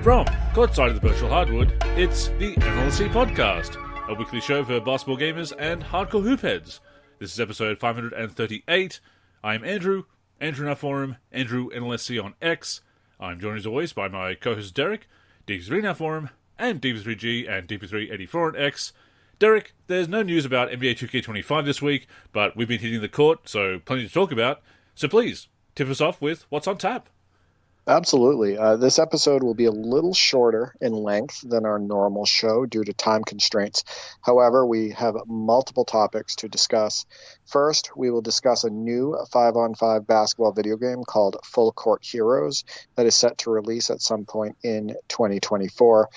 From courtside of the virtual hardwood, it's the NLSC Podcast, a weekly show for basketball gamers and hardcore hoopheads. This is episode 538. I'm Andrew in our forum, Andrew NLSC on X. I'm joined as always by my co-host Derek, DP3 in our forum, and DP3G and DP384 on X. Derek, there's no news about NBA 2K25 this week, but we've been hitting the court, so plenty to talk about. So please, tip us off with what's on tap. Absolutely. This episode will be a little shorter in length than our normal show due to time constraints. However, we have multiple topics to discuss. First, we will discuss a new 5-on-5 basketball video game called Full Court Heroes that is set to release at some point in 2024.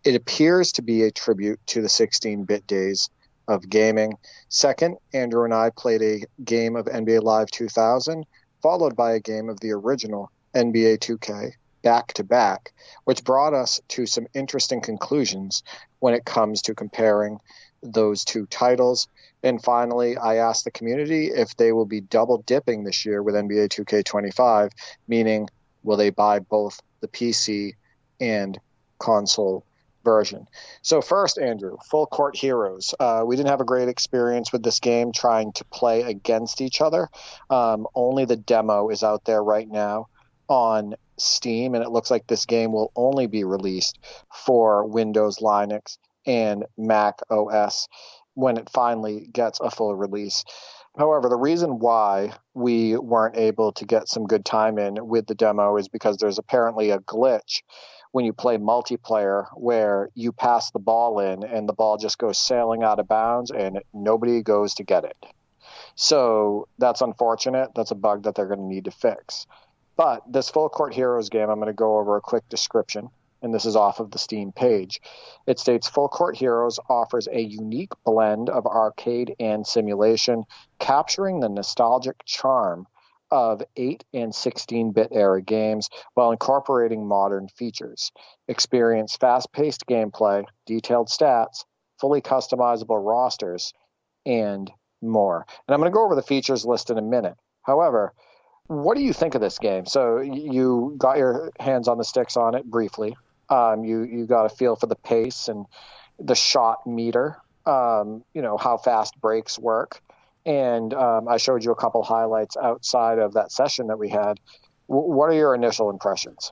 It appears to be a tribute to the 16-bit days of gaming. Second, Andrew and I played a game of NBA Live 2000, followed by a game of the original NBA 2K back-to-back, which brought us to some interesting conclusions when it comes to comparing those two titles. And finally, I asked the community if they will be double-dipping this year with NBA 2K25, meaning will they buy both the PC and console version. So first, Andrew, Full Court Heroes. We didn't have a great experience with this game trying to play against each other. Only the demo is out there right now on Steam, and it looks like this game will only be released for Windows, Linux, and Mac OS when it finally gets a full release. However, the reason why we weren't able to get some good time in with the demo is because there's apparently a glitch when you play multiplayer where you pass the ball in and the ball just goes sailing out of bounds and nobody goes to get it. So that's unfortunate. That's a bug that they're going to need to fix. But this Full Court Heroes game, I'm going to go over a quick description, and this is off of the Steam page. It states, Full Court Heroes offers a unique blend of arcade and simulation, capturing the nostalgic charm of 8 and 16-bit era games while incorporating modern features. Experience fast-paced gameplay, detailed stats, fully customizable rosters, and more. And I'm going to go over the features list in a minute. However, what do you think of this game? So you got your hands on the sticks on it briefly. You got a feel for the pace and the shot meter, how fast breaks work. And I showed you a couple highlights outside of that session that we had. What are your initial impressions?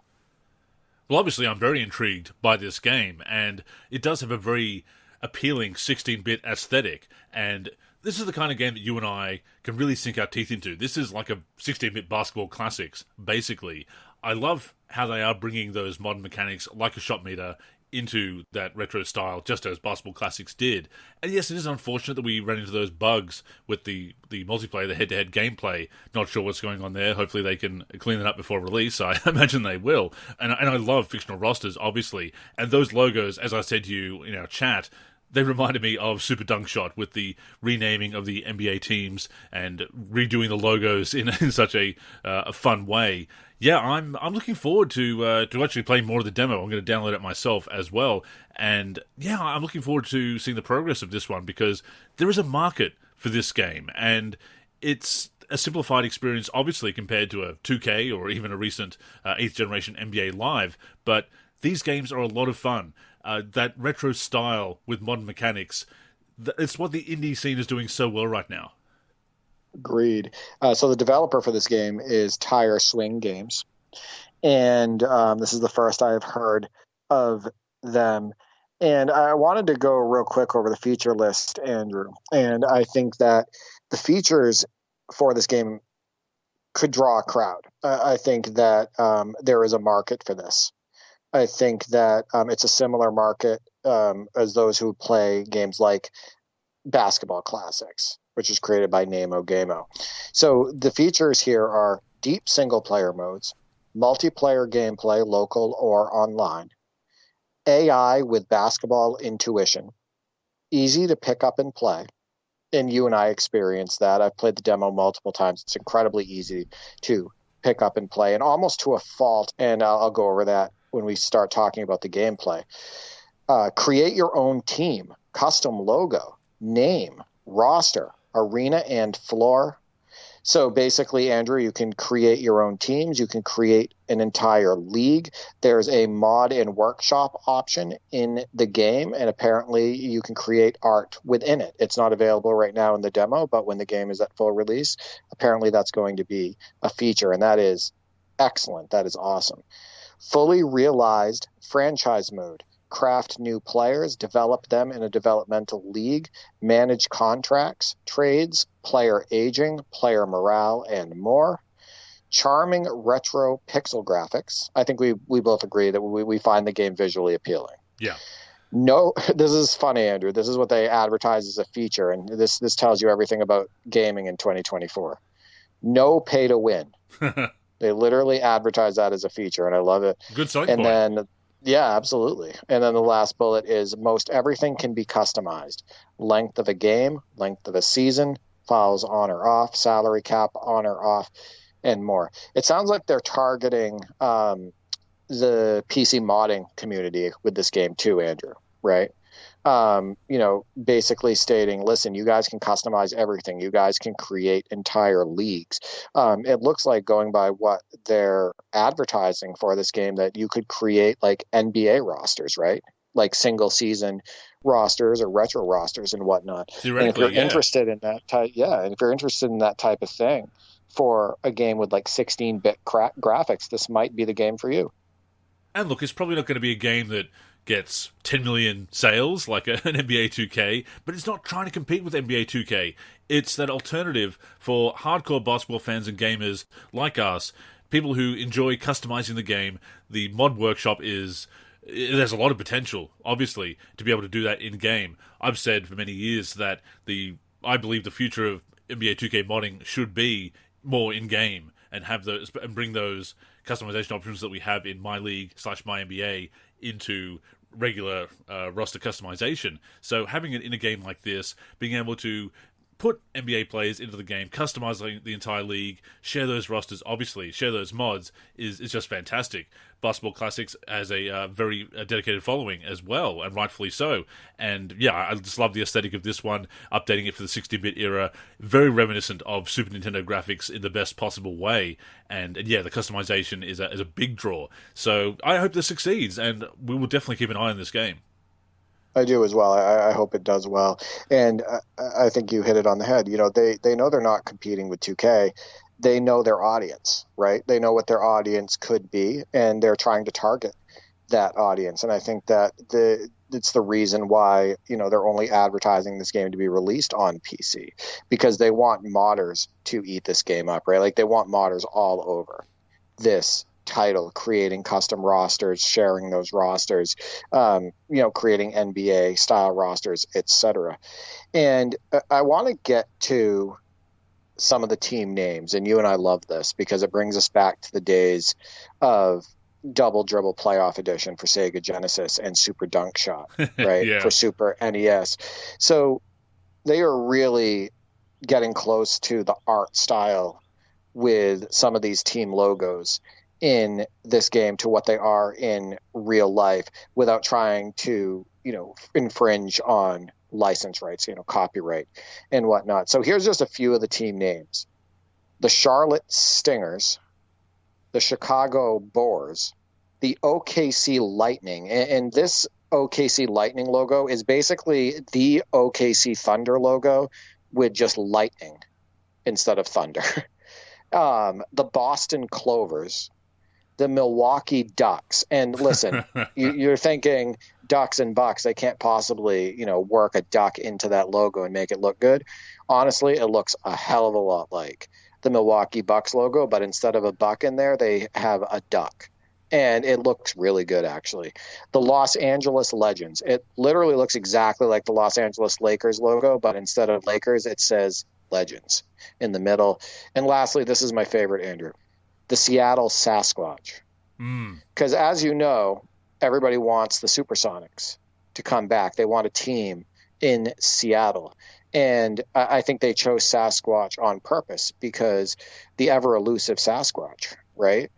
Well, obviously, I'm very intrigued by this game, and it does have a very appealing 16-bit aesthetic, and this is the kind of game that you and I can really sink our teeth into. This is like a 16-bit basketball classics, basically. I love how they are bringing those modern mechanics, like a shot meter, into that retro style, just as basketball classics did. And yes, it is unfortunate that we ran into those bugs with the multiplayer, the head-to-head gameplay. Not sure what's going on there. Hopefully they can clean it up before release. I imagine they will. And I love fictional rosters, obviously. And those logos, as I said to you in our chat, they reminded me of Super Dunk Shot with the renaming of the NBA teams and redoing the logos in such a fun way. Yeah, I'm looking forward to actually playing more of the demo. I'm going to download it myself as well. And yeah, I'm looking forward to seeing the progress of this one because there is a market for this game. And it's a simplified experience, obviously, compared to a 2K or even a recent 8th generation NBA Live. But these games are a lot of fun. That retro style with modern mechanics, it's what the indie scene is doing so well right now. Agreed. So the developer for this game is Tire Swing Games. And this is the first I have heard of them. And I wanted to go real quick over the feature list, Andrew. And I think that the features for this game could draw a crowd. I think that there is a market for this. I think that it's a similar market as those who play games like Basketball Classics, which is created by Namo Gamo. So the features here are deep single-player modes, multiplayer gameplay, local or online, AI with basketball intuition, easy to pick up and play, and you and I experienced that. I've played the demo multiple times. It's incredibly easy to pick up and play, and almost to a fault, and I'll go over that when we start talking about the gameplay. Create your own team, custom logo, name, roster, arena, and floor. So basically, Andrew, you can create your own teams. You can create an entire league. There's a mod and workshop option in the game, and apparently you can create art within it. It's not available right now in the demo, but when the game is at full release, apparently that's going to be a feature, and that is excellent. That is awesome. Fully realized franchise mode. Craft new players, develop them in a developmental league, manage contracts, trades, player aging, player morale, and more. Charming retro pixel graphics. I think we both agree that we find the game visually appealing. Yeah. No, this is funny, Andrew. This is what they advertise as a feature, and this tells you everything about gaming in 2024. No pay to win. They literally advertise that as a feature, and I love it. Good selling point. Then, yeah, absolutely. And then the last bullet is most everything can be customized. Length of a game, length of a season, files on or off, salary cap on or off, and more. It sounds like they're targeting the PC modding community with this game too, Andrew, right? Basically stating, listen, you guys can customize everything. You guys can create entire leagues. It looks like, going by what they're advertising for this game, that you could create like NBA rosters, right? Like single season rosters or retro rosters and whatnot. And if you're interested in that type, and if you're interested in that type of thing for a game with like 16-bit graphics, this might be the game for you. And look, it's probably not going to be a game that gets 10 million sales like an NBA 2K, but it's not trying to compete with NBA 2K. It's that alternative for hardcore basketball fans and gamers like us, people who enjoy customizing the game. The mod workshop there's a lot of potential, obviously, to be able to do that in-game. I've said for many years that I believe the future of NBA 2K modding should be more in-game and bring those customization options that we have in My League / My NBA into regular roster customization. So having it in a game like this, being able to put NBA players into the game, customize the entire league, share those rosters, obviously, share those mods, is just fantastic. Basketball Classics has a very dedicated following as well, and rightfully so. And yeah, I just love the aesthetic of this one, updating it for the 60-bit era, very reminiscent of Super Nintendo graphics in the best possible way. And yeah, the customization is a big draw. So I hope this succeeds, and we will definitely keep an eye on this game. I do as well. I hope it does well. And I think you hit it on the head. They know they're not competing with 2K. They know their audience, right? They know what their audience could be, and they're trying to target that audience. And I think that it's the reason why, they're only advertising this game to be released on PC, because they want modders to eat this game up, right? Like, they want modders all over this title, creating custom rosters, sharing those rosters, creating NBA style rosters, etc. And I want to get to some of the team names, and you and I love this because it brings us back to the days of Double Dribble Playoff Edition for Sega Genesis and Super Dunk Shot, right? Yeah. For Super NES. So they are really getting close to the art style with some of these team logos in this game to what they are in real life, without trying to, infringe on license rights, copyright and whatnot. So here's just a few of the team names: the Charlotte Stingers, the Chicago Boars, the OKC Lightning. And this OKC Lightning logo is basically the OKC Thunder logo with just lightning instead of thunder. The Boston Clovers, the Milwaukee Ducks. And listen, you're thinking Ducks and Bucks, they can't possibly, work a duck into that logo and make it look good. Honestly, it looks a hell of a lot like the Milwaukee Bucks logo, but instead of a buck in there, they have a duck. And it looks really good, actually. The Los Angeles Legends. It literally looks exactly like the Los Angeles Lakers logo, but instead of Lakers, it says Legends in the middle. And lastly, this is my favorite, Andrew: the Seattle Sasquatch. Because as you know, everybody wants the Supersonics to come back. They want a team in Seattle. And I think they chose Sasquatch on purpose, because the ever elusive Sasquatch, right?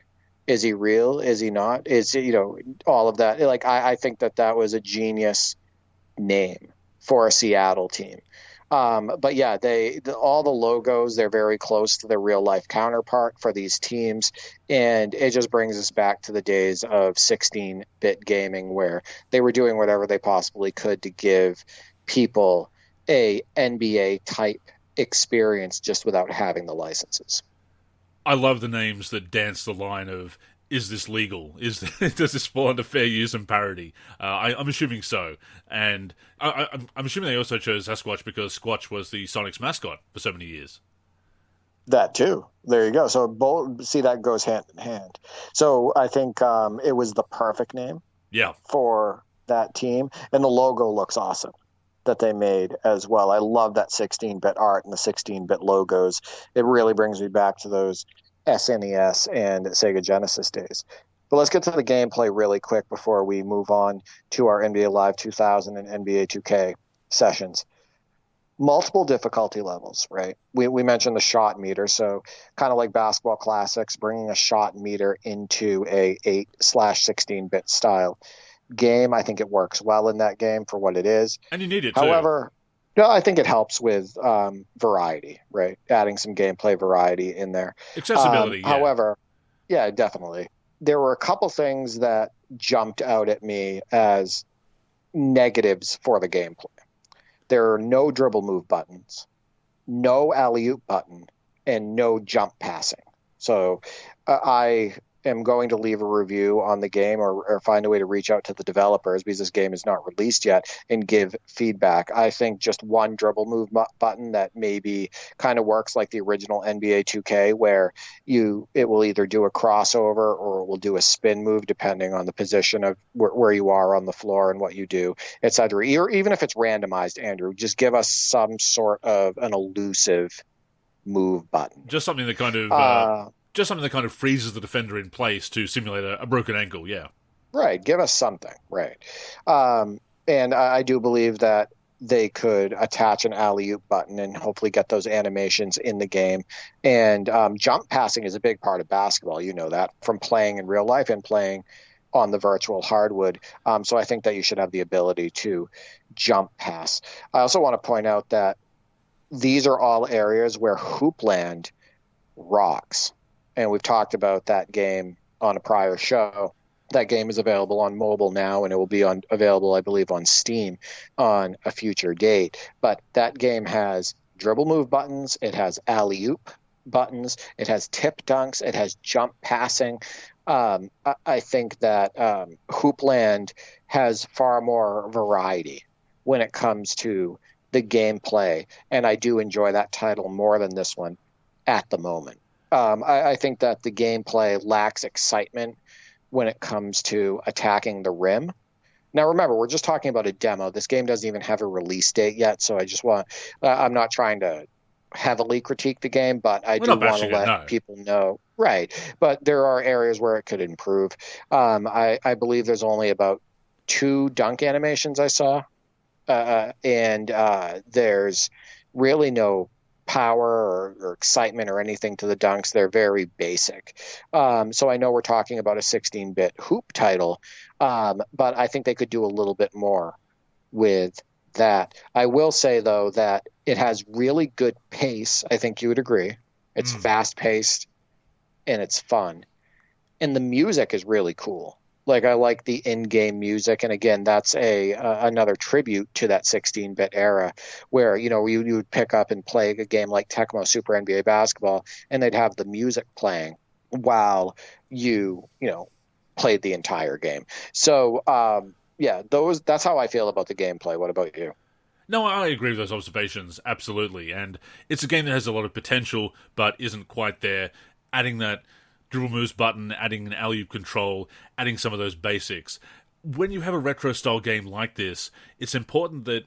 Is he real? Is he not? Is, all of that. Like, I think that was a genius name for a Seattle team. But yeah, all the logos, they're very close to their real life counterpart for these teams. And it just brings us back to the days of 16-bit gaming where they were doing whatever they possibly could to give people a NBA type experience just without having the licenses. I love the names that dance the line of, is this legal? Does this fall under fair use and parody? I'm assuming so. And I'm assuming they also chose Sasquatch because Squatch was the Sonic's mascot for so many years. That too. There you go. So see, that goes hand in hand. So I think it was the perfect name for that team. And the logo looks awesome that they made as well. I love that 16-bit art and the 16-bit logos. It really brings me back to those SNES and Sega Genesis days. But let's get to the gameplay really quick before we move on to our NBA Live 2000 and NBA 2K sessions. Multiple difficulty levels, right? We mentioned the shot meter, so kind of like Basketball Classics, bringing a shot meter into a 8/16-bit style game. I think it works well in that game for what it is. And you need it too. However, no, I think it helps with variety, right? Adding some gameplay variety in there. Accessibility, yeah. However, yeah, definitely. There were a couple things that jumped out at me as negatives for the gameplay. There are no dribble move buttons, no alley-oop button, and no jump passing. So I am going to leave a review on the game or find a way to reach out to the developers because this game is not released yet and give feedback. I think just one dribble move button that maybe kind of works like the original NBA 2K where it will either do a crossover or it will do a spin move depending on the position of where you are on the floor and what you do, etc. Or even if it's randomized, Andrew, just give us some sort of an elusive move button. Just something that kind of freezes the defender in place to simulate a broken ankle, yeah. Right, give us something, right. And I do believe that they could attach an alley-oop button and hopefully get those animations in the game. And jump passing is a big part of basketball, you know that, from playing in real life and playing on the virtual hardwood. So I think that you should have the ability to jump pass. I also want to point out that these are all areas where Hoopland rocks. And we've talked about that game on a prior show. That game is available on mobile now, and it will be available, I believe, on Steam on a future date. But that game has dribble move buttons, it has alley-oop buttons, it has tip dunks, it has jump passing. I think that Hoopland has far more variety when it comes to the gameplay, and I do enjoy that title more than this one at the moment. I think that the gameplay lacks excitement when it comes to attacking the rim. Now, remember, we're just talking about a demo. This game doesn't even have a release date yet, so I'm not trying to heavily critique the game, but I do want to let people know. Right, but there are areas where it could improve. I believe there's only about 2 dunk animations I saw, and there's really no power or excitement or anything to the dunks. They're very basic. So I know we're talking about a 16-bit hoop title, but I think they could do a little bit more with that. I will say, though, that it has really good pace. I think you would agree. It's fast-paced, and it's fun. And the music is really cool. Like, I like the in-game music, and again, that's another tribute to that 16-bit era, where you would pick up and play a game like Tecmo Super NBA Basketball, and they'd have the music playing while you played the entire game. So, that's how I feel about the gameplay. What about you? No, I agree with those observations, absolutely. And it's a game that has a lot of potential, but isn't quite there. Adding that dribble moves button, adding an alley-oop control, adding some of those basics. When you have a retro-style game like this, it's important that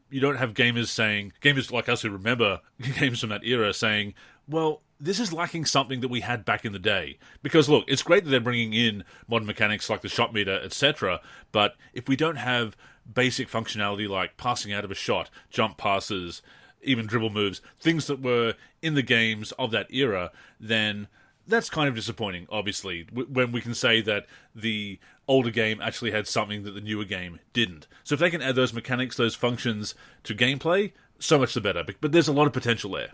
you don't have gamers like us who remember games from that era saying, well, this is lacking something that we had back in the day. Because, look, it's great that they're bringing in modern mechanics like the shot meter, etc., but if we don't have basic functionality like passing out of a shot, jump passes, even dribble moves, things that were in the games of that era, then that's kind of disappointing, obviously, when we can say that the older game actually had something that the newer game didn't. So if they can add those mechanics, those functions to gameplay, so much the better. But there's a lot of potential there.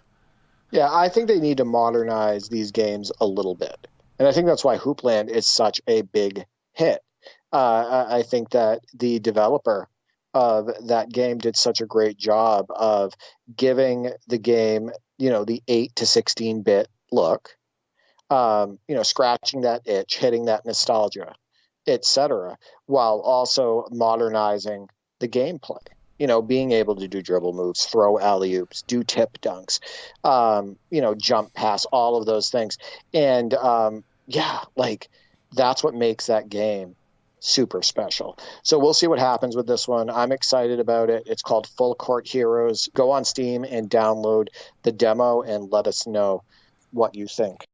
Yeah, I think they need to modernize these games a little bit. And I think that's why Hoopland is such a big hit. I think that the developer of that game did such a great job of giving the game, the 8 to 16-bit look, scratching that itch, hitting that nostalgia, etc., while also modernizing the gameplay. Being able to do dribble moves, throw alley-oops, do tip dunks, jump pass, all of those things. And that's what makes that game super special. So we'll see what happens with this one. I'm excited about it. It's called Full Court Heroes. Go on Steam and download the demo and let us know what you think.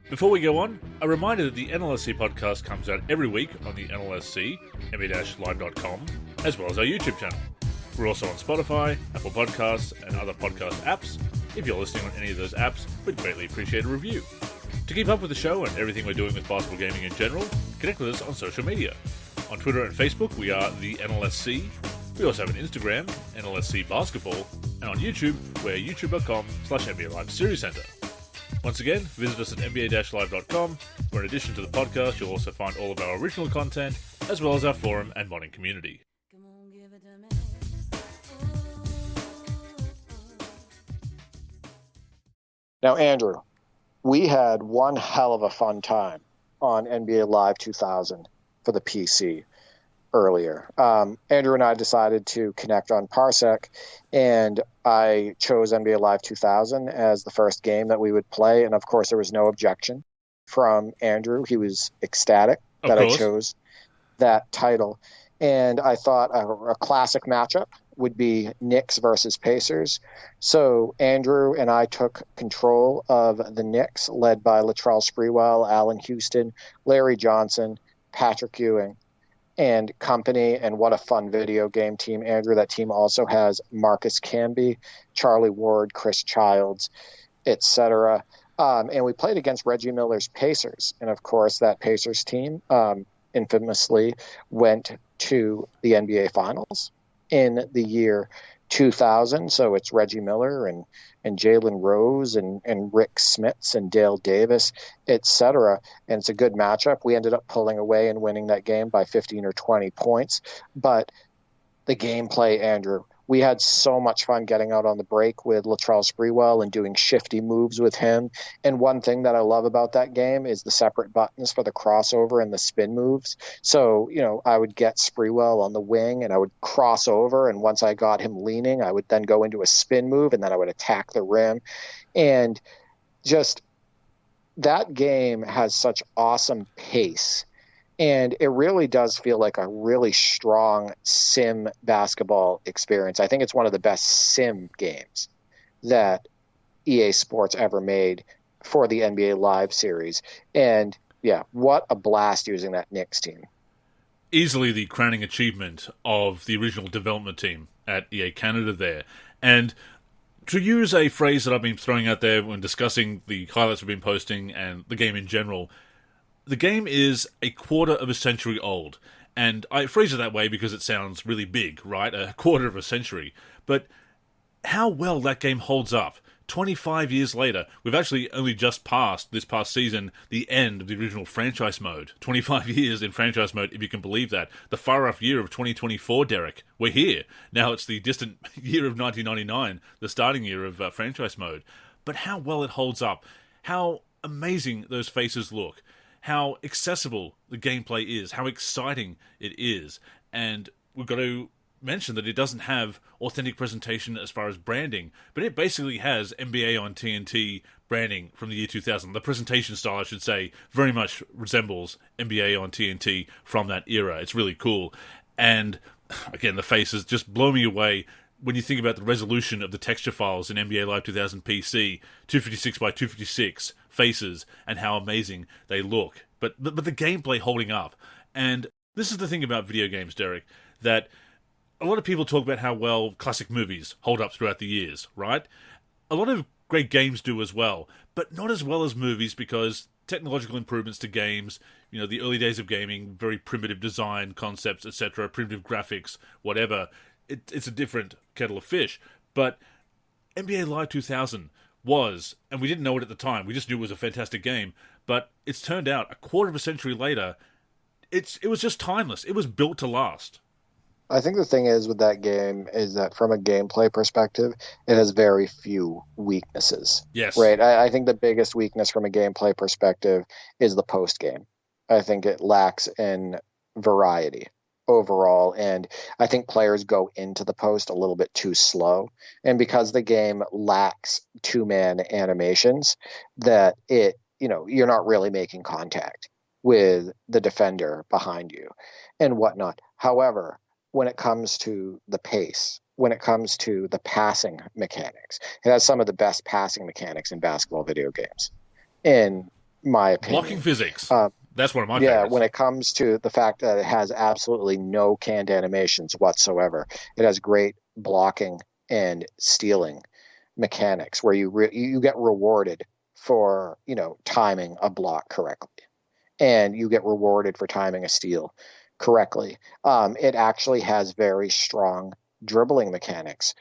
Before we go on, a reminder that the NLSC podcast comes out every week on the NLSC, nba-live.com, as well as our YouTube channel. We're also on Spotify, Apple Podcasts, and other podcast apps. If you're listening on any of those apps, we'd greatly appreciate a review. To keep up with the show and everything we're doing with basketball gaming in general, connect with us on social media. On Twitter and Facebook, we are the NLSC. We also have an Instagram, NLSC Basketball, and on YouTube, we're youtube.com/NBA Live Series Center. Once again, visit us at nba-live.com, where in addition to the podcast, you'll also find all of our original content, as well as our forum and modding community. Now, Andrew, we had one hell of a fun time on NBA Live 2000 for the PC earlier. Andrew and I decided to connect on Parsec, and I chose NBA Live 2000 as the first game that we would play. And of course, there was no objection from Andrew. He was ecstatic that I chose that title. And I thought a classic matchup would be Knicks versus Pacers. So Andrew and I took control of the Knicks, led by Latrell Sprewell, Allen Houston, Larry Johnson, Patrick Ewing, and company. And what a fun video game team, Andrew. That team also has Marcus Camby, Charlie Ward, Chris Childs, etc. And we played against Reggie Miller's Pacers. And of course, that Pacers team infamously went to the NBA Finals in the year 2000. So it's Reggie Miller and Jalen Rose and Rick Smits and Dale Davis, etc. And it's a good matchup. We ended up pulling away and winning that game by 15 or 20 points. But the gameplay, Andrew, we had so much fun getting out on the break with Latrell Sprewell and doing shifty moves with him. And one thing that I love about that game is the separate buttons for the crossover and the spin moves. So, I would get Sprewell on the wing and I would cross over. And once I got him leaning, I would then go into a spin move and then I would attack the rim. And just that game has such awesome pace. And it really does feel like a really strong sim basketball experience. I think it's one of the best sim games that EA Sports ever made for the NBA Live series. And yeah, what a blast using that Knicks team. Easily the crowning achievement of the original development team at EA Canada there. And to use a phrase that I've been throwing out there when discussing the highlights we've been posting and the game in general, the game is a quarter of a century old, and I phrase it that way because it sounds really big, right? A quarter of a century. But how well that game holds up 25 years later. We've actually only just passed, this past season, the end of the original franchise mode. 25 years in franchise mode, if you can believe that. The far-off year of 2024, Derek. We're here. Now it's the distant year of 1999, the starting year of franchise mode. But how well it holds up. How amazing those faces look. How accessible the gameplay is, how exciting it is. And we've got to mention that it doesn't have authentic presentation as far as branding, but it basically has NBA on TNT branding from the year 2000. The presentation style, I should say, very much resembles NBA on TNT from that era. It's really cool. And again, the faces just blow me away when you think about the resolution of the texture files in NBA Live 2000 PC, 256 by 256 faces, and how amazing they look. But the gameplay holding up. And this is the thing about video games, Derek, that a lot of people talk about how well classic movies hold up throughout the years, right? A lot of great games do as well, but not as well as movies because technological improvements to games, the early days of gaming, very primitive design concepts, etc., primitive graphics, whatever, it's a different kettle of fish. But NBA Live 2000 was, and we didn't know it at the time, we just knew it was a fantastic game, but it's turned out a quarter of a century later, it was just timeless. It was built to last. I think the thing is with that game is that from a gameplay perspective, it has very few weaknesses. Yes. Right? I think the biggest weakness from a gameplay perspective is the post game. I think it lacks in variety overall, and I think players go into the post a little bit too slow. And because the game lacks two-man animations, that you're not really making contact with the defender behind you and whatnot. However, when it comes to the pace, when it comes to the passing mechanics, it has some of the best passing mechanics in basketball video games, in my opinion. Blocking physics. That's one of my favorites. Yeah, when it comes to the fact that it has absolutely no canned animations whatsoever. It has great blocking and stealing mechanics where you get rewarded for, timing a block correctly. And you get rewarded for timing a steal correctly. It actually has very strong dribbling mechanics,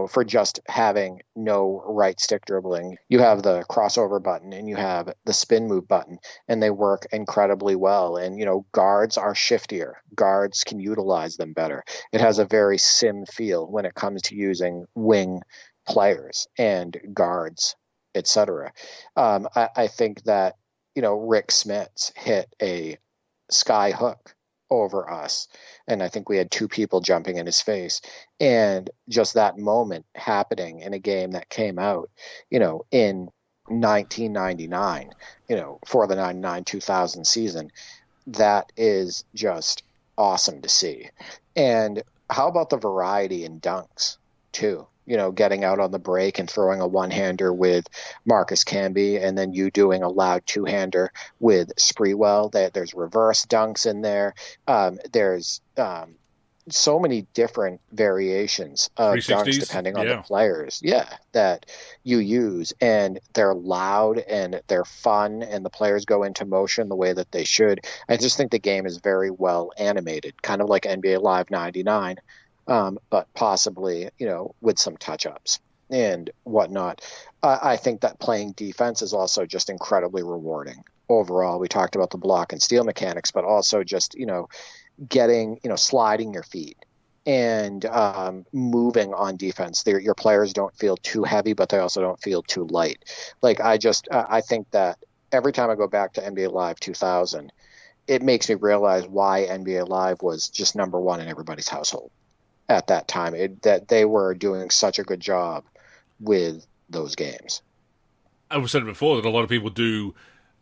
for just having no right stick dribbling. You have the crossover button and you have the spin move button, and they work incredibly well. And, guards are shiftier. Guards can utilize them better. It has a very sim feel when it comes to using wing players and guards, etc. I think that, Rick Smits hit a sky hook over us, and I think we had two people jumping in his face, and just that moment happening in a game that came out in 1999 for the 99-2000 season, that is just awesome to see. And how about the variety in dunks too? Getting out on the break and throwing a one-hander with Marcus Camby, and then you doing a loud two-hander with Spreewell. There's reverse dunks in there. There's so many different variations of dunks depending on the players. Yeah, that you use, and they're loud and they're fun, and the players go into motion the way that they should. I just think the game is very well animated, kind of like NBA Live 99. But possibly, with some touch-ups and whatnot. I think that playing defense is also just incredibly rewarding overall. We talked about the block and steal mechanics, but also just, getting, sliding your feet and moving on defense. Your players don't feel too heavy, but they also don't feel too light. I think that every time I go back to NBA Live 2000, it makes me realize why NBA Live was just number one in everybody's household at that time, that they were doing such a good job with those games. I've said it before that a lot of people do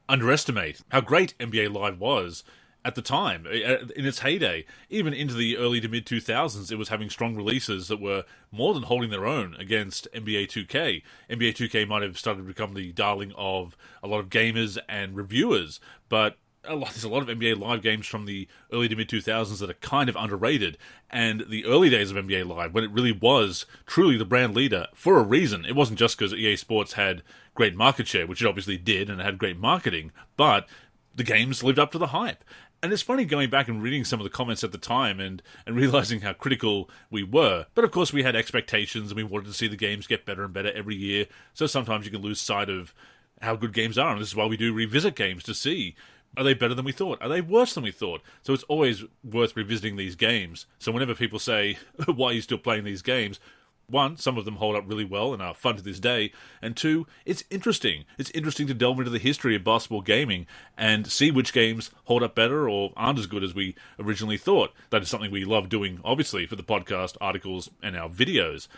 underestimate how great NBA Live was at the time, in its heyday. Even into the early to mid-2000s, it was having strong releases that were more than holding their own against NBA 2K. NBA 2K might have started to become the darling of a lot of gamers and reviewers, but there's a lot of NBA Live games from the early to mid-2000s that are kind of underrated, and the early days of NBA Live, when it really was truly the brand leader, for a reason. It wasn't just because EA Sports had great market share, which it obviously did, and it had great marketing, but the games lived up to the hype. And it's funny going back and reading some of the comments at the time and realizing how critical we were. But of course we had expectations, and we wanted to see the games get better and better every year, so sometimes you can lose sight of how good games are, and this is why we do revisit games to see, are they better than we thought? Are they worse than we thought? So it's always worth revisiting these games. So whenever people say, why are you still playing these games? One, some of them hold up really well and are fun to this day. And two, it's interesting. It's interesting to delve into the history of basketball gaming and see which games hold up better or aren't as good as we originally thought. That is something we love doing, obviously, for the podcast, articles, and our videos.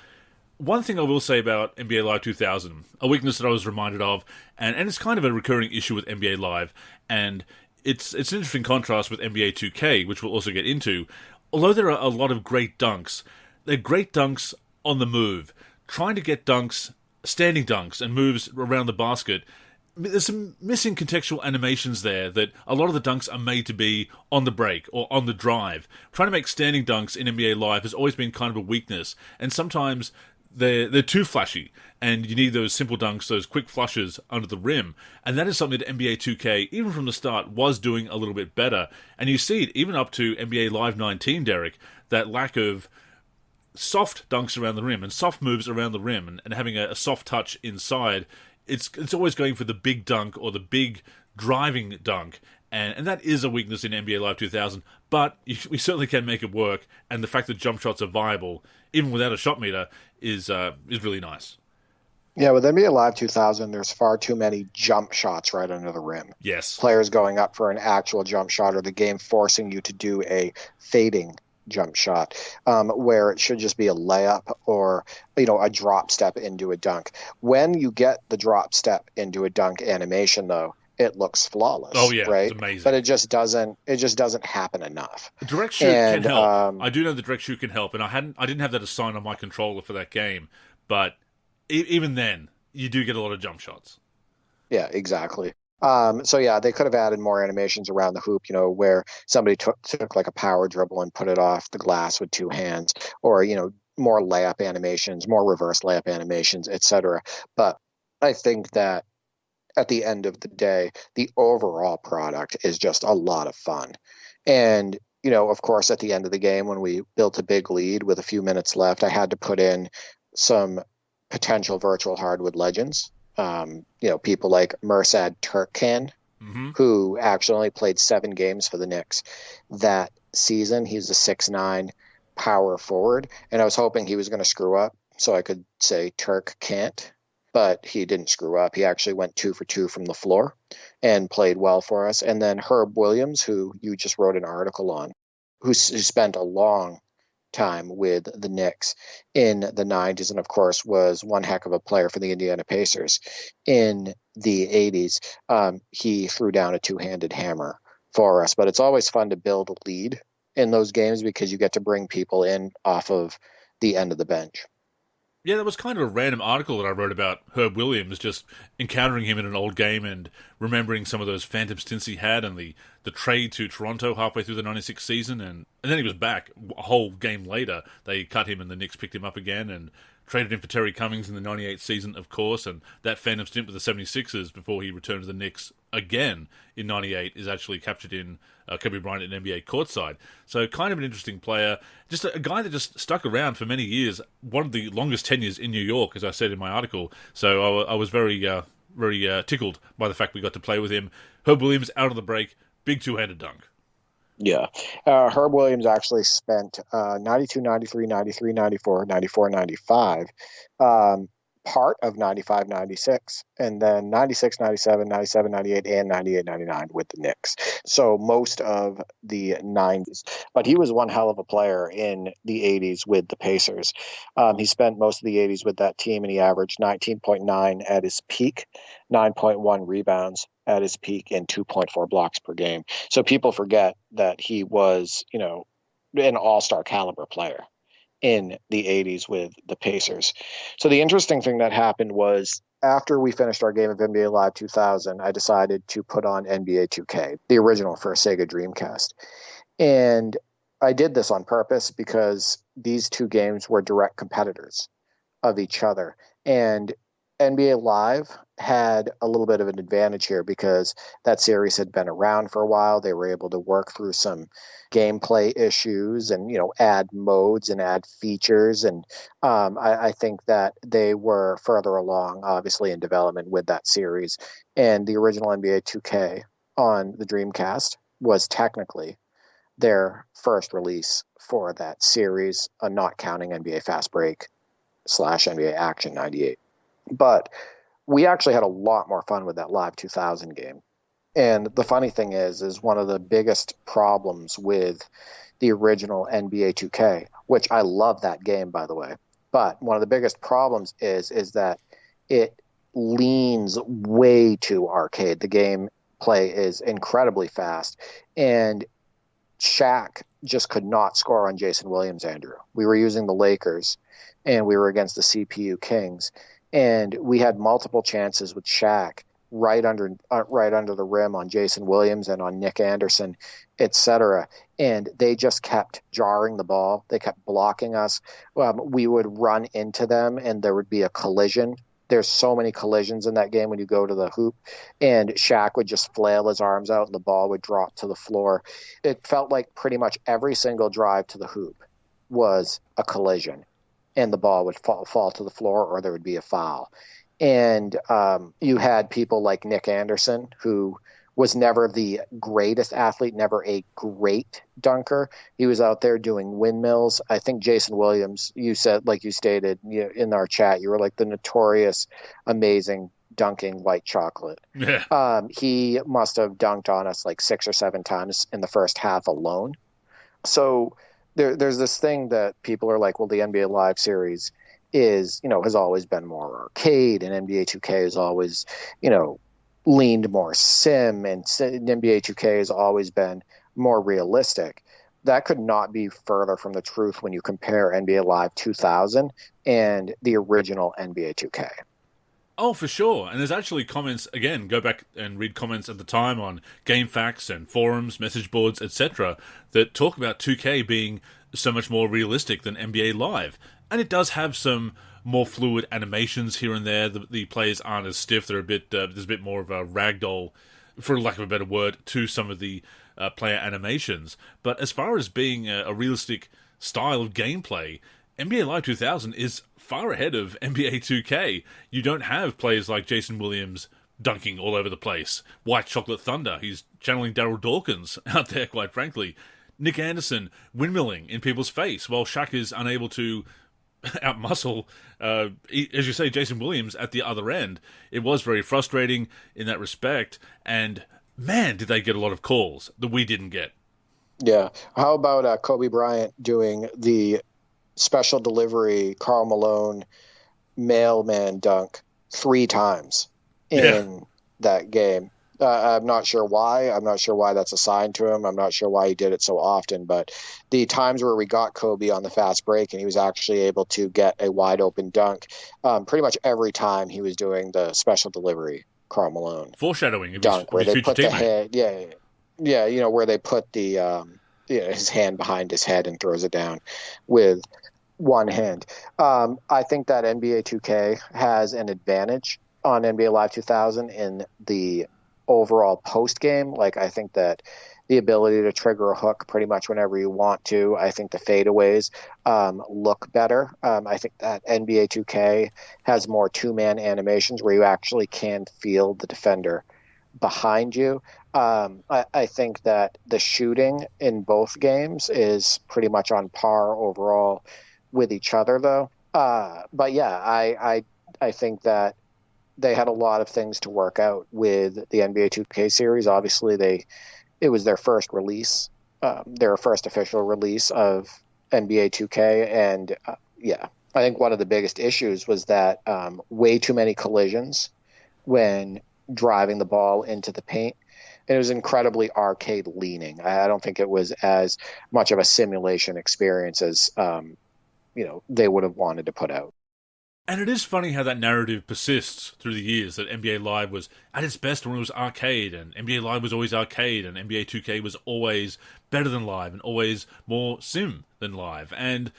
One thing I will say about NBA Live 2000, a weakness that I was reminded of, and it's kind of a recurring issue with NBA Live, and it's an interesting contrast with NBA 2K, which we'll also get into. Although there are a lot of great dunks, they're great dunks on the move. Trying to get dunks, standing dunks, and moves around the basket, there's some missing contextual animations there that a lot of the dunks are made to be on the break or on the drive. Trying to make standing dunks in NBA Live has always been kind of a weakness, and sometimes they're too flashy, and you need those simple dunks, those quick flushes under the rim, and that is something that NBA 2K, even from the start, was doing a little bit better. And you see it even up to NBA Live 19, Derek, that lack of soft dunks around the rim and soft moves around the rim and having a soft touch inside, it's always going for the big dunk or the big driving dunk. And that is a weakness in NBA Live 2000, but we certainly can make it work. And the fact that jump shots are viable, even without a shot meter, is really nice. Yeah, with NBA Live 2000, there's far too many jump shots right under the rim. Yes. Players going up for an actual jump shot, or the game forcing you to do a fading jump shot, where it should just be a layup or, a drop step into a dunk. When you get the drop step into a dunk animation, though, it looks flawless. Oh yeah, right? It's amazing. But it just doesn't happen enough. Direct shoot can help. I do know the direct shoot can help, and I didn't have that assigned on my controller for that game, but even then, you do get a lot of jump shots. Yeah, exactly. So yeah, they could have added more animations around the hoop, where somebody took like a power dribble and put it off the glass with two hands, or more layup animations, more reverse layup animations, etc. But I think that at the end of the day, the overall product is just a lot of fun. And, of course, at the end of the game, when we built a big lead with a few minutes left, I had to put in some potential virtual hardwood legends. People like Mirsad Turkcan, who actually only played 7 games for the Knicks that season. He's a 6'9" power forward, and I was hoping he was going to screw up so I could say Turk can't. But he didn't screw up. He actually went 2 for 2 from the floor and played well for us. And then Herb Williams, who you just wrote an article on, who spent a long time with the Knicks in the 90s and, of course, was one heck of a player for the Indiana Pacers in the 80s. He threw down a two-handed hammer for us. But it's always fun to build a lead in those games because you get to bring people in off of the end of the bench. Yeah, that was kind of a random article that I wrote about Herb Williams, just encountering him in an old game and remembering some of those phantom stints he had and the trade to Toronto halfway through the 96 season. And then he was back a whole game later. They cut him and the Knicks picked him up again and traded him for Terry Cummings in the 98 season, of course. And that phantom stint with the 76ers before he returned to the Knicks again in 98 is actually captured in Kobe Bryant in NBA Courtside. So kind of an interesting player. Just a guy that just stuck around for many years. One of the longest tenures in New York, as I said in my article. So I was very tickled by the fact we got to play with him. Herb Williams out on the break. Big two-handed dunk. Yeah. Herb Williams actually spent 92, 93, 93, 94, 94, 95, part of 95, 96, and then 96, 97, 97, 98, and 98, 99 with the Knicks. So most of the 90s. But he was one hell of a player in the 80s with the Pacers. He spent most of the 80s with that team, and he averaged 19.9 at his peak, 9.1 rebounds at his peak, and 2.4 blocks per game. So people forget that he was, an all-star caliber player in the 80s with the Pacers. So the interesting thing that happened was after we finished our game of NBA Live 2000, I decided to put on NBA 2K, the original for Sega Dreamcast. And I did this on purpose because these two games were direct competitors of each other. And NBA Live had a little bit of an advantage here because that series had been around for a while. They were able to work through some gameplay issues and, add modes and add features. And I think that they were further along, obviously, in development with that series. And the original NBA 2K on the Dreamcast was technically their first release for that series, not counting NBA Fast Break / NBA Action 98. But we actually had a lot more fun with that Live 2000 game. And the funny thing is one of the biggest problems with the original NBA 2K, which I love that game, by the way. But one of the biggest problems is that it leans way too arcade. The gameplay is incredibly fast. And Shaq just could not score on Jason Williams, Andrew. We were using the Lakers, and we were against the CPU Kings. And we had multiple chances with Shaq right under the rim on Jason Williams and on Nick Anderson, etc. And they just kept jarring the ball. They kept blocking us. We would run into them, and there would be a collision. There's so many collisions in that game when you go to the hoop, and Shaq would just flail his arms out, and the ball would drop to the floor. It felt like pretty much every single drive to the hoop was a collision, and the ball would fall to the floor, or there would be a foul. And you had people like Nick Anderson, who was never the greatest athlete, never a great dunker. He was out there doing windmills. I think Jason Williams, you said, like you stated in our chat, you were like the notorious, amazing dunking white chocolate. Yeah. He must have dunked on us like 6 or 7 times in the first half alone. So there's this thing that people are like, well, the NBA Live series is, has always been more arcade, and NBA 2K has always, leaned more sim, and NBA 2K has always been more realistic. That could not be further from the truth when you compare NBA Live 2000 and the original NBA 2K. Oh, for sure. And there's actually comments, again, go back and read comments at the time on GameFAQs and forums, message boards, etc., that talk about 2K being so much more realistic than NBA Live. And it does have some more fluid animations here and there. The players aren't as stiff. They're there's a bit more of a ragdoll, for lack of a better word, to some of the player animations. But as far as being a realistic style of gameplay, NBA Live 2000 is far ahead of NBA 2K. You don't have players like Jason Williams dunking all over the place. White Chocolate Thunder, he's channeling Daryl Dawkins out there, quite frankly. Nick Anderson windmilling in people's face, while Shaq is unable to outmuscle, as you say, Jason Williams at the other end. It was very frustrating in that respect, and man, did they get a lot of calls that we didn't get. Yeah. How about Kobe Bryant doing the special delivery Karl Malone mailman dunk 3 times in that game? I'm not sure why. I'm not sure why that's assigned to him. I'm not sure why he did it so often. But the times where we got Kobe on the fast break and he was actually able to get a wide open dunk, pretty much every time he was doing the special delivery Karl Malone foreshadowing dunk, where they put the head, where they put the his hand behind his head and throws it down with one hand. I think that NBA 2K has an advantage on NBA Live 2000 in the overall post game. Like, I think that the ability to trigger a hook pretty much whenever you want to. I think the fadeaways look better. I think that NBA 2K has more 2-man animations where you actually can feel the defender behind you. I think that the shooting in both games is pretty much on par overall with each other, though. But yeah, I think that they had a lot of things to work out with the NBA 2K series. Obviously, it was their first release, their first official release of NBA 2K, and I think one of the biggest issues was that way too many collisions when driving the ball into the paint. It was incredibly arcade leaning. I don't think it was as much of a simulation experience as they would have wanted to put out. And it is funny how that narrative persists through the years, that NBA Live was at its best when it was arcade, and NBA Live was always arcade, and NBA 2K was always better than Live, and always more sim than Live. And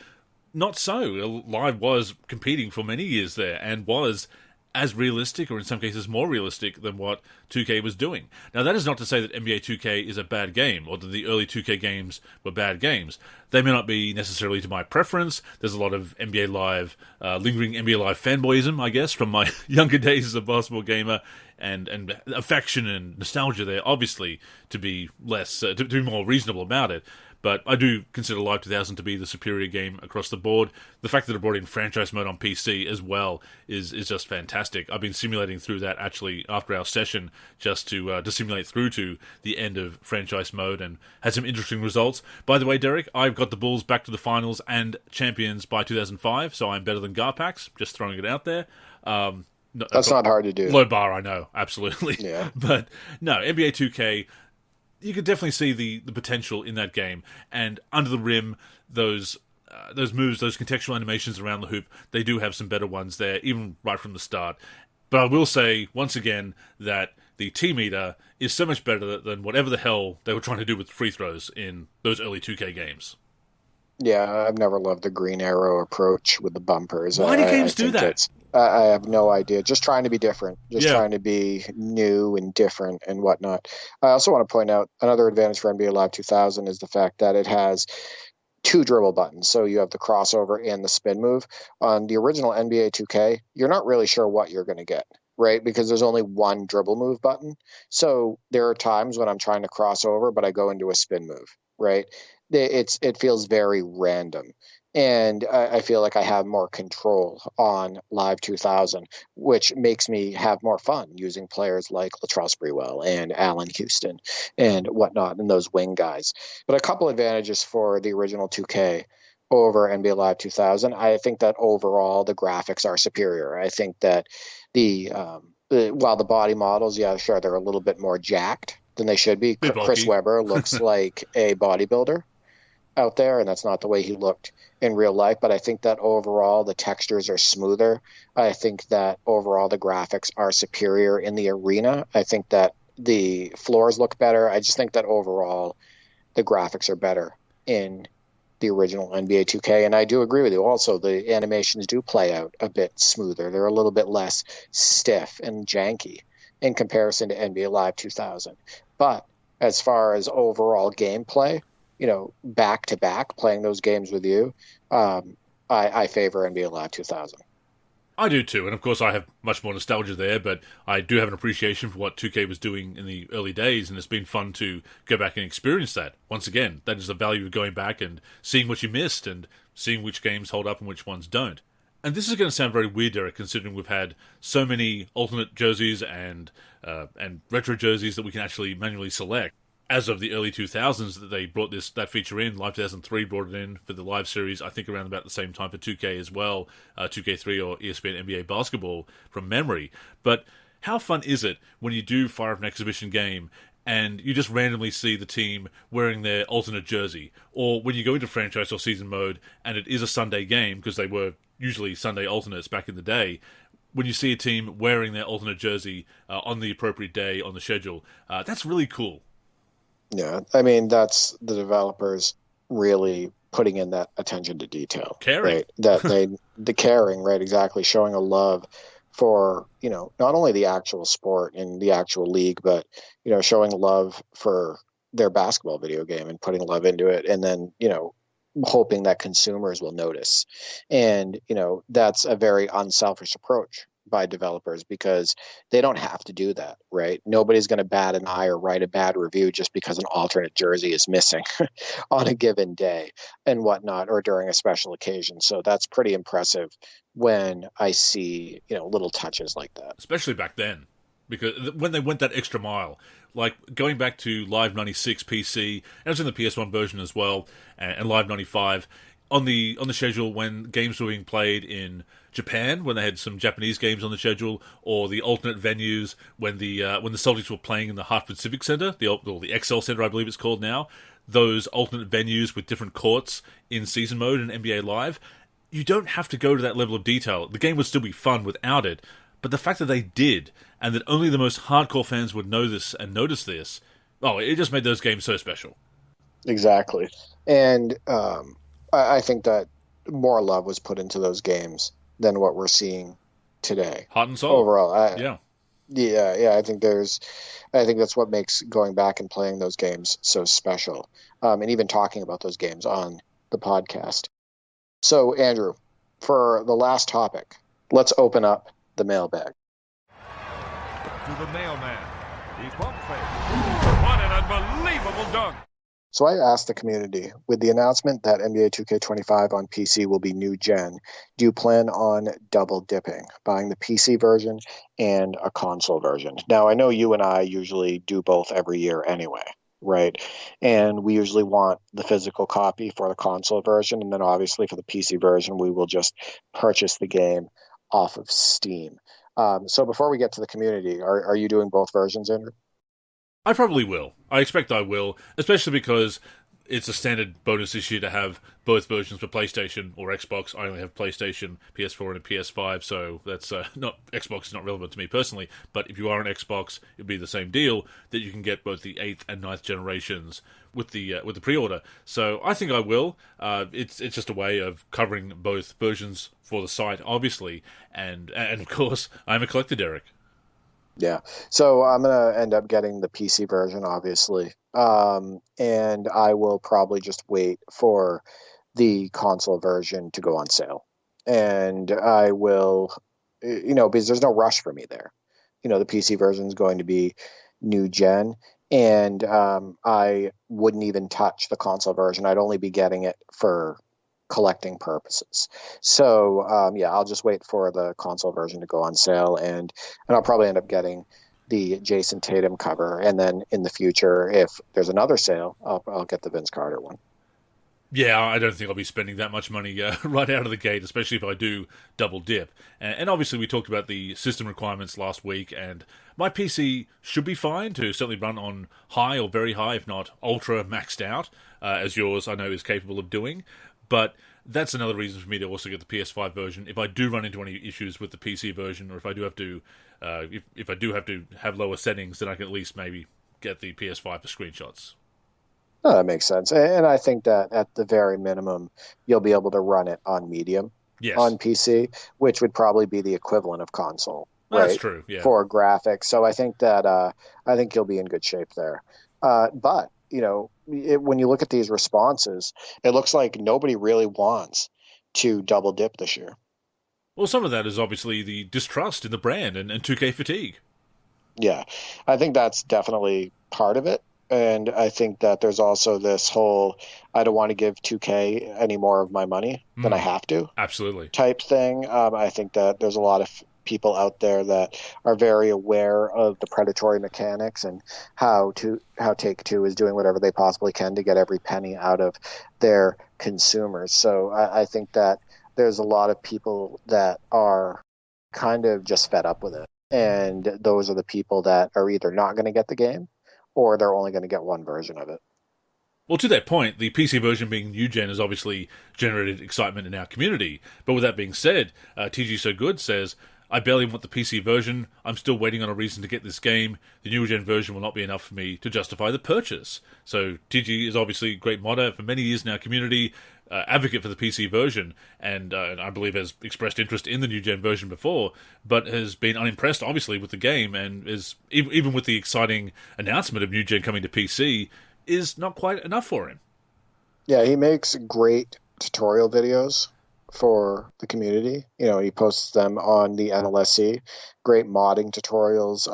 not so. Live was competing for many years there, and was as realistic, or in some cases more realistic, than what 2K was doing. Now, that is not to say that NBA 2K is a bad game, or that the early 2K games were bad games. They may not be necessarily to my preference. There's a lot of NBA Live, lingering NBA Live fanboyism, I guess, from my younger days as a basketball gamer, and affection and nostalgia there, obviously, to be less, to be more reasonable about it. But I do consider Live 2000 to be the superior game across the board. The fact that it brought in franchise mode on PC as well is just fantastic. I've been simulating through that actually after our session, just to simulate through to the end of franchise mode, and had some interesting results. By the way, Derek, I've got the Bulls back to the finals and champions by 2005, so I'm better than Garpax, just throwing it out there. That's not hard to do. Low bar, I know, absolutely. Yeah. But no, NBA 2K, you could definitely see the potential in that game. And under the rim, those moves, those contextual animations around the hoop, they do have some better ones there, even right from the start. But I will say, once again, that the T-meter is so much better than whatever the hell they were trying to do with free throws in those early 2K games. Yeah, I've never loved the green arrow approach with the bumpers. Why do games do that? I have no idea. Just trying to be different. Trying to be new and different and whatnot. I also want to point out another advantage for NBA Live 2000 is the fact that it has two dribble buttons. So you have the crossover and the spin move. On the original NBA 2K, you're not really sure what you're going to get, right? Because there's only one dribble move button. So there are times when I'm trying to cross over, but I go into a spin move, right? It feels very random. And I feel like I have more control on Live 2000, which makes me have more fun using players like Latrell Sprewell and Allen Houston and whatnot, and those wing guys. But a couple advantages for the original 2K over NBA Live 2000. I think that overall the graphics are superior. I think that while the body models, yeah, sure, they're a little bit more jacked than they should be. Chris Webber looks like a bodybuilder out there, and that's not the way he looked in real life. But I think that overall the textures are smoother. I think that overall the graphics are superior in the arena. I think that the floors look better. I just think that overall the graphics are better in the original NBA 2K. And I do agree with you. Also, the animations do play out a bit smoother. They're a little bit less stiff and janky in comparison to NBA Live 2000. But as far as overall gameplay, back to back playing those games with you, I favor NBA Live 2000. I do too, and of course I have much more nostalgia there, but I do have an appreciation for what 2K was doing in the early days, and it's been fun to go back and experience that. Once again, that is the value of going back and seeing what you missed and seeing which games hold up and which ones don't. And this is going to sound very weird, Derek, considering we've had so many alternate jerseys and retro jerseys that we can actually manually select. As of the early 2000s that they brought that feature in. Live 2003 brought it in for the live series, I think around about the same time for 2K as well, 2K3 or ESPN NBA Basketball from memory. But how fun is it when you do fire up an exhibition game and you just randomly see the team wearing their alternate jersey? Or when you go into franchise or season mode and it is a Sunday game, because they were usually Sunday alternates back in the day, when you see a team wearing their alternate jersey on the appropriate day on the schedule, that's really cool. Yeah, I mean, that's the developers really putting in that attention to detail. Caring. Right? The caring, right, exactly, showing a love for, not only the actual sport and the actual league, but, showing love for their basketball video game and putting love into it, and then, hoping that consumers will notice. And, that's a very unselfish approach by developers, because they don't have to do that, right? Nobody's going to bat an eye or write a bad review just because an alternate jersey is missing on a given day and whatnot, or during a special occasion. So that's pretty impressive when I see, little touches like that. Especially back then, because when they went that extra mile, like going back to Live 96 PC, and it was in the PS1 version as well, and Live 95, on the schedule when games were being played in Japan, when they had some Japanese games on the schedule, or the alternate venues when the Celtics were playing in the Hartford Civic Center, the XL Center, I believe it's called now. Those alternate venues with different courts in season mode and NBA Live. You don't have to go to that level of detail. The game would still be fun without it, but the fact that they did, and that only the most hardcore fans would know this and notice this, it just made those games so special. Exactly, and I think that more love was put into those games than what we're seeing today. Heart and soul. Overall, yeah. I think that's what makes going back and playing those games so special, and even talking about those games on the podcast. So, Andrew, for the last topic, let's open up the mailbag. To the mailman, the pump fake. What an unbelievable dunk! So I asked the community, with the announcement that NBA 2K25 on PC will be new gen, do you plan on double dipping, buying the PC version and a console version? Now, I know you and I usually do both every year anyway, right? And we usually want the physical copy for the console version, and then obviously for the PC version, we will just purchase the game off of Steam. So before we get to the community, are you doing both versions, Andrew? I probably will. I expect I will, especially because it's a standard bonus this year to have both versions for PlayStation or Xbox. I only have PlayStation, PS4, and a PS5, so that's Xbox is not relevant to me personally. But if you are an Xbox, it'd be the same deal that you can get both the 8th and 9th generations with the pre-order. So I think I will. It's just a way of covering both versions for the site, obviously, and of course I'm a collector, Derek. Yeah. So I'm going to end up getting the PC version, obviously. And I will probably just wait for the console version to go on sale. And I will, because there's no rush for me there. The PC version is going to be new gen, and I wouldn't even touch the console version. I'd only be getting it for collecting purposes. So I'll just wait for the console version to go on sale, and I'll probably end up getting the Jason Tatum cover, and then in the future, if there's another sale, I'll get the Vince Carter one. Yeah, I don't think I'll be spending that much money right out of the gate, especially if I do double dip. And obviously we talked about the system requirements last week, and my PC should be fine to certainly run on high or very high, if not ultra maxed out, as yours I know is capable of doing. But that's another reason for me to also get the PS5 version. If I do run into any issues with the PC version, or if I do have to, if I do have to have lower settings, then I can at least maybe get the PS5 for screenshots. Oh, that makes sense. And I think that at the very minimum, you'll be able to run it on medium on PC, which would probably be the equivalent of console. Right? That's true, yeah. For graphics. So I think that I think you'll be in good shape there. But, when you look at these responses, it looks like nobody really wants to double dip this year. Well, some of that is obviously the distrust in the brand and 2K fatigue. Yeah, I think that's definitely part of it. And I think that there's also this whole, I don't want to give 2K any more of my money than I have to. Absolutely. Type thing. I think that there's a lot of people out there that are very aware of the predatory mechanics and how Take-Two is doing whatever they possibly can to get every penny out of their consumers. So I think that there's a lot of people that are kind of just fed up with it. And those are the people that are either not going to get the game, or they're only going to get one version of it. Well, to that point, the PC version being new gen has obviously generated excitement in our community. But with that being said, TG So Good says, I barely want the PC version. I'm still waiting on a reason to get this game. The new gen version will not be enough for me to justify the purchase. So TG is obviously a great modder for many years in our community, advocate for the PC version, and I believe has expressed interest in the new gen version before, but has been unimpressed, obviously, with the game, and is even with the exciting announcement of new gen coming to PC, is not quite enough for him. Yeah, he makes great tutorial videos for the community. He posts them on the NLSC. Great modding tutorials.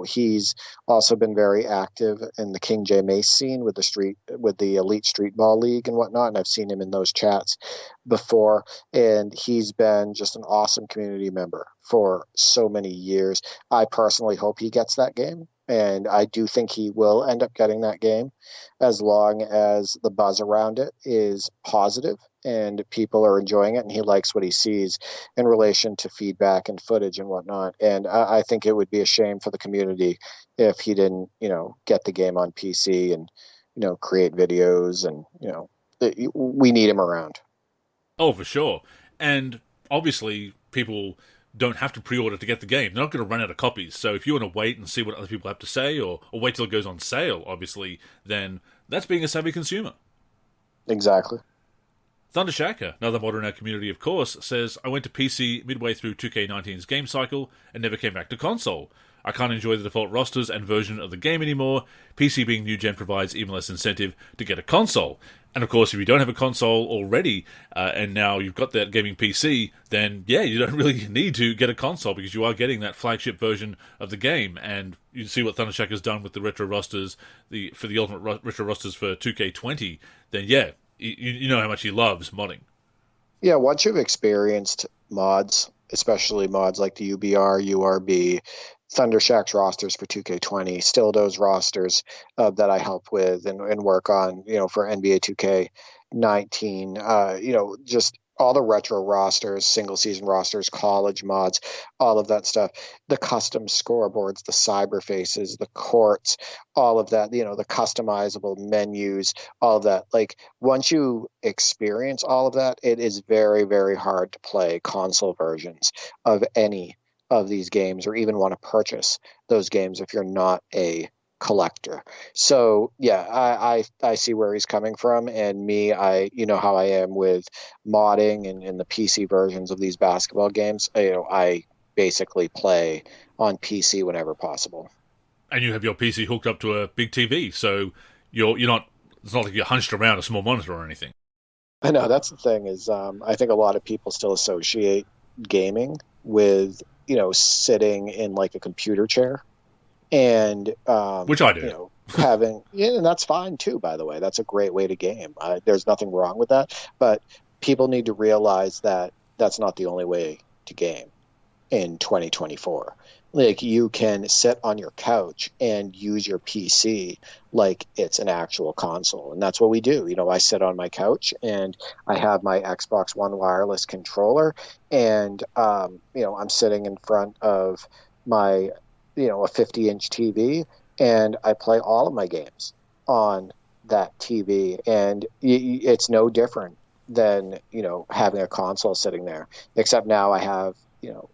He's also been very active in the King J Mace scene with the Elite Streetball League and whatnot. And I've seen him in those chats before. And he's been just an awesome community member for so many years. I personally hope he gets that game. And I do think he will end up getting that game as long as the buzz around it is positive and people are enjoying it and he likes what he sees in relation to feedback and footage and whatnot. And I think it would be a shame for the community if he didn't, get the game on PC and, create videos and, we need him around. Oh, for sure. And obviously people don't have to pre-order to get the game. They're not going to run out of copies. So if you want to wait and see what other people have to say or wait till it goes on sale, obviously, then that's being a savvy consumer. Exactly. Thunder Shacker, another modder in our community, of course, says, I went to PC midway through 2K19's game cycle and never came back to console. I can't enjoy the default rosters and version of the game anymore. PC being new gen provides even less incentive to get a console. And of course, if you don't have a console already, and now you've got that gaming PC, then yeah, you don't really need to get a console because you are getting that flagship version of the game. And you see what Thunder Shacker's done with the retro rosters, for the ultimate retro rosters for 2K20, then yeah, you know how much he loves modding. Yeah, once you've experienced mods, especially mods like the UBR, URB, Thunder Shack's rosters for 2K20, Stildo's rosters that I help with and work on, for NBA 2K19, just all the retro rosters, single season rosters, college mods, all of that stuff, the custom scoreboards, the cyber faces, the courts, all of that, the customizable menus, all of that. Like once you experience all of that, it is very, very hard to play console versions of any of these games or even want to purchase those games if you're not a collector. So yeah, I see where he's coming from, and me, how I am with modding and the PC versions of these basketball games. I basically play on PC whenever possible. And you have your PC hooked up to a big TV, so you're not. It's not like you're hunched around a small monitor or anything. I know that's the thing is I think a lot of people still associate gaming with, sitting in like a computer chair and, Which I do. having, yeah, and that's fine too, by the way. That's a great way to game. There's nothing wrong with that. But people need to realize that that's not the only way to game in 2024. Like you can sit on your couch and use your PC like it's an actual console. And that's what we do. I sit on my couch and I have my Xbox One wireless controller and, I'm sitting in front of my, a 50-inch TV and I play all of my games on that TV. And it's no different than, having a console sitting there, except now I have,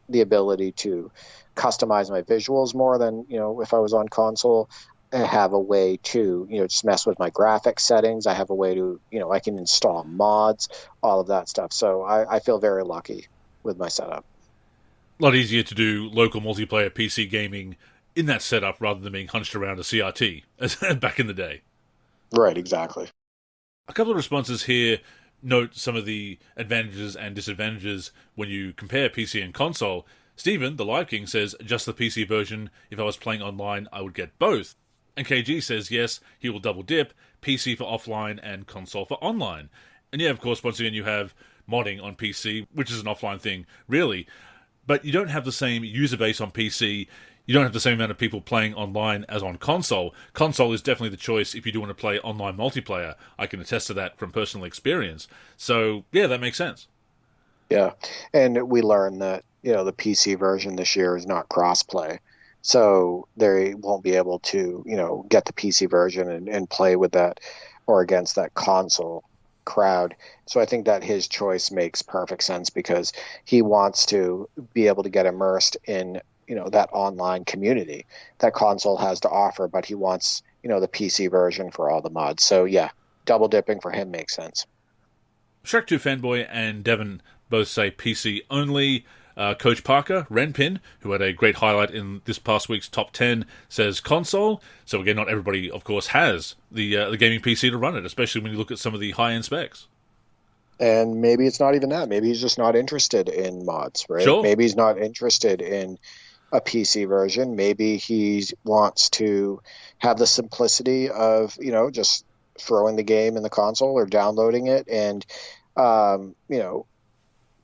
the ability to customize my visuals more than, if I was on console. I have a way to, just mess with my graphics settings. I have a way to, I can install mods, all of that stuff. So I feel very lucky with my setup. A lot easier to do local multiplayer PC gaming in that setup rather than being hunched around a CRT as back in the day. Right, exactly. A couple of responses here note some of the advantages and disadvantages when you compare PC and console. Stephen, the Live King, says, just the PC version. If I was playing online, I would get both. And KG says, yes, he will double dip, PC for offline and console for online. And yeah, of course, once again, you have modding on PC, which is an offline thing, really. But you don't have the same user base on PC. You don't have the same amount of people playing online as on console. Console is definitely the choice if you do want to play online multiplayer. I can attest to that from personal experience. So, yeah, that makes sense. Yeah, and we learned that, the PC version this year is not cross-play. So they won't be able to, get the PC version and play with that or against that console crowd. So I think that his choice makes perfect sense because he wants to be able to get immersed in that online community that console has to offer, but he wants, the PC version for all the mods. So yeah, double dipping for him makes sense. Shrek 2 Fanboy and Devon both say PC only. Coach Parker, Renpin, who had a great highlight in this past week's top 10, says console. So again, not everybody, of course, has the gaming PC to run it, especially when you look at some of the high-end specs. And maybe it's not even that. Maybe he's just not interested in mods, right? Sure. Maybe he's not interested in a PC version. Maybe he wants to have the simplicity of, just throwing the game in the console or downloading it and,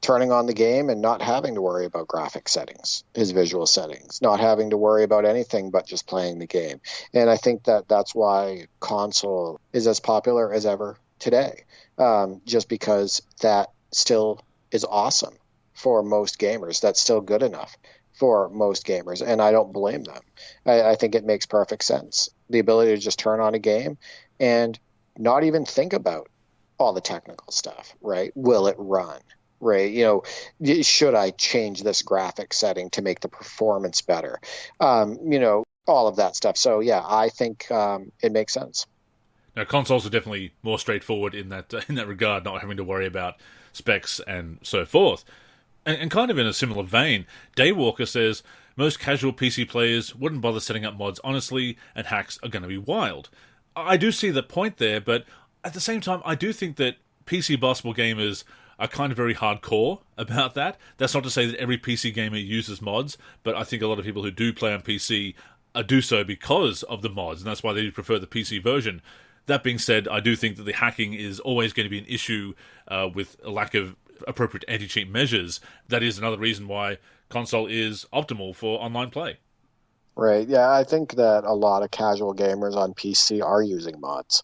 turning on the game and not having to worry about graphic settings, his visual settings, not having to worry about anything but just playing the game. And I think that that's why console is as popular as ever today, just because that still is awesome for most gamers. That's still good enough for most gamers, and I don't blame them. I think it makes perfect sense. The ability to just turn on a game and not even think about all the technical stuff, right? Will it run? Right, should I change this graphic setting to make the performance better? All of that stuff. So yeah, I think it makes sense. Now, consoles are definitely more straightforward in that regard, not having to worry about specs and so forth. And kind of in a similar vein, Daywalker says most casual PC players wouldn't bother setting up mods honestly, and hacks are going to be wild. I do see the point there, but at the same time, I do think that PC basketball gamers are kind of very hardcore about that. That's not to say that every PC gamer uses mods, but I think a lot of people who do play on PC do so because of the mods, and that's why they prefer the PC version. That being said, I do think that the hacking is always going to be an issue with a lack of appropriate anti-cheat measures. That is another reason why console is optimal for online play. Right, yeah, I think that a lot of casual gamers on PC are using mods.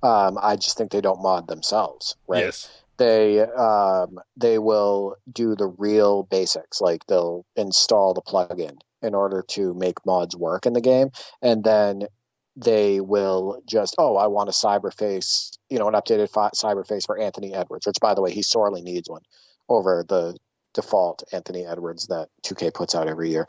I just think they don't mod themselves, right? Yes. They will do the real basics, like they'll install the plugin in order to make mods work in the game, and then they will just, I want a cyberface, an updated cyberface for Anthony Edwards, which, by the way, he sorely needs one over the default Anthony Edwards that 2K puts out every year.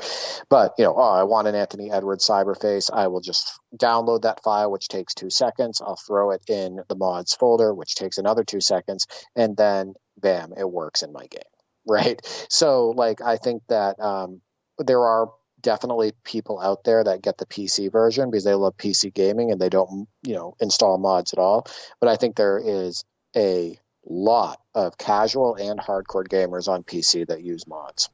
But, I want an Anthony Edwards cyberface. I will just download that file, which takes 2 seconds. I'll throw it in the mods folder, which takes another 2 seconds. And then, bam, it works in my game, right? So, I think that there are definitely people out there that get the PC version because they love PC gaming and they don't, install mods at all. But I think there is a lot of casual and hardcore gamers on PC that use mods.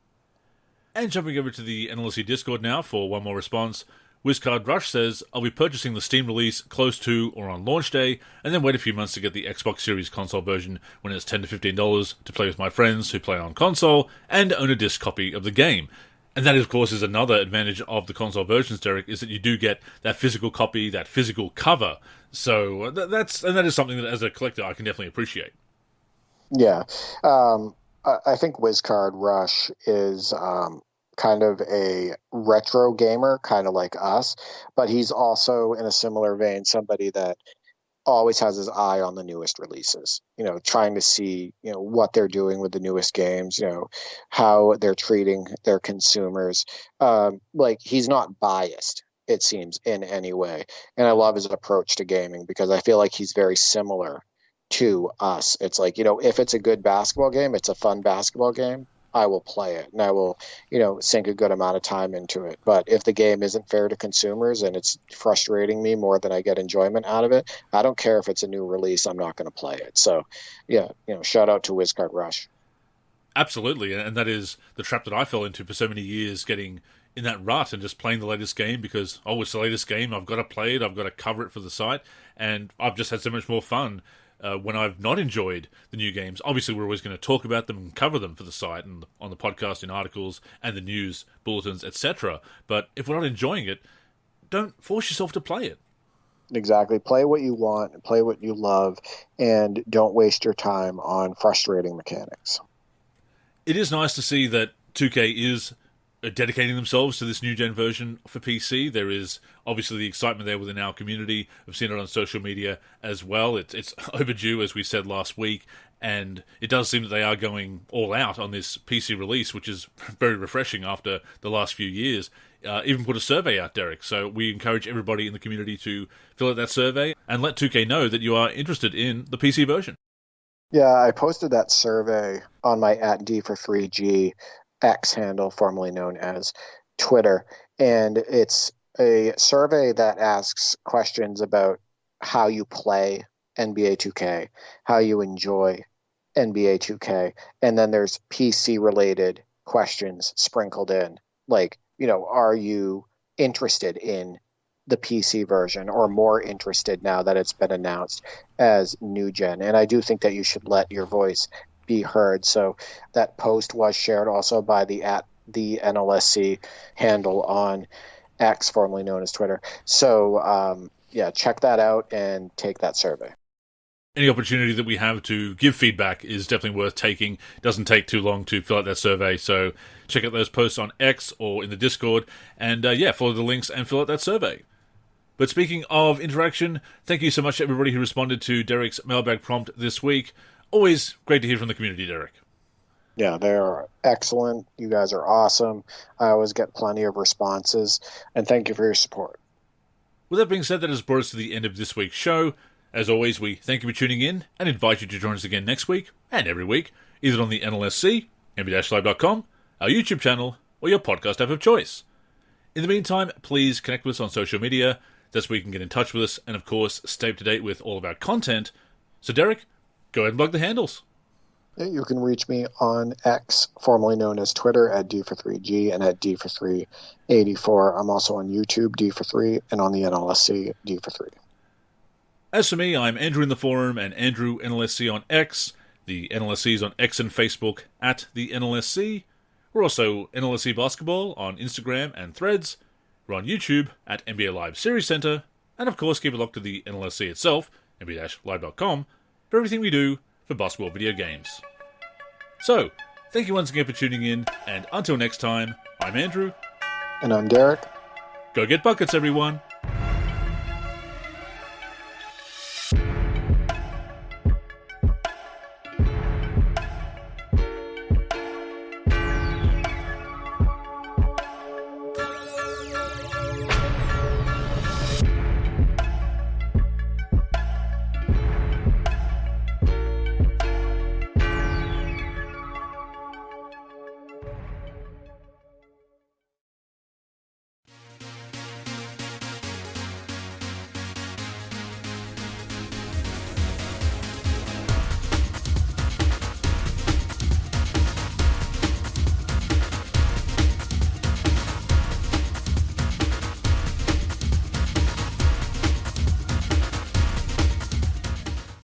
And jumping over to the NLSC Discord now for one more response. Wizcard Rush says, I'll be purchasing the Steam release close to or on launch day, and then wait a few months to get the Xbox Series console version when it's $10 to $15 to play with my friends who play on console, and own a disc copy of the game. And that, of course, is another advantage of the console versions, Derek, is that you do get that physical copy, that physical cover. So that is something that, as a collector, I can definitely appreciate. Yeah. I think Wizcard Rush is kind of a retro gamer, kind of like us, but he's also, in a similar vein, somebody that always has his eye on the newest releases, trying to see, what they're doing with the newest games, how they're treating their consumers. He's not biased, it seems, in any way. And I love his approach to gaming because I feel like he's very similar to us. It's like, if it's a good basketball game, it's a fun basketball game, I will play it and I will, sink a good amount of time into it. But if the game isn't fair to consumers and it's frustrating me more than I get enjoyment out of it, I don't care if it's a new release, I'm not going to play it. So, yeah, shout out to Wizcard Rush. Absolutely, and that is the trap that I fell into for so many years, getting in that rut and just playing the latest game because, it's the latest game, I've got to play it, I've got to cover it for the site, and I've just had so much more fun when I've not enjoyed the new games. Obviously, we're always going to talk about them and cover them for the site and on the podcast, in articles, and the news, bulletins, etc. But if we're not enjoying it, don't force yourself to play it. Exactly. Play what you want, play what you love, and don't waste your time on frustrating mechanics. It is nice to see that 2K is dedicating themselves to this new-gen version for PC. There is obviously the excitement there within our community. I've seen it on social media as well. It's overdue, as we said last week, and it does seem that they are going all out on this PC release, which is very refreshing after the last few years. Even put a survey out, Derek, so we encourage everybody in the community to fill out that survey and let 2K know that you are interested in the PC version. Yeah, I posted that survey on my @D4FreeG X handle, formerly known as Twitter, and it's a survey that asks questions about how you play NBA 2K, how you enjoy NBA 2K, and then there's PC related questions sprinkled in, like, are you interested in the PC version or more interested now that it's been announced as new gen? And I do think that you should let your voice be heard. So that post was shared also by the NLSC handle on X, formerly known as Twitter. So check that out and take that survey. Any opportunity that we have to give feedback is definitely worth taking. It doesn't take too long to fill out that survey, so check out those posts on X or in the Discord, and follow the links and fill out that survey. But speaking of interaction, thank you so much to everybody who responded to Derek's mailbag prompt this week. Always great to hear from the community, Derek. Yeah, they're excellent. You guys are awesome. I always get plenty of responses, and thank you for your support. With that being said, that has brought us to the end of this week's show. As always, we thank you for tuning in and invite you to join us again next week and every week, either on the NLSC, nb-live.com, our YouTube channel, or your podcast app of choice. In the meantime, please connect with us on social media. That's where you can get in touch with us and, of course, stay up to date with all of our content. So, Derek, go ahead and plug the handles. You can reach me on X, formerly known as Twitter, @D4FreeG and @D4Free84. I'm also on YouTube, D4Free, and on the NLSC, D4Free. As for me, I'm Andrew in the forum and Andrew NLSC on X. The NLSC is on X and Facebook @the NLSC. We're also NLSC Basketball on Instagram and Threads. We're on YouTube at NBA Live Series Center. And of course, keep a look to the NLSC itself, nb-live.com, for everything we do for basketball video games. So, thank you once again for tuning in, and until next time, I'm Andrew. And I'm Derek. Go get buckets, everyone!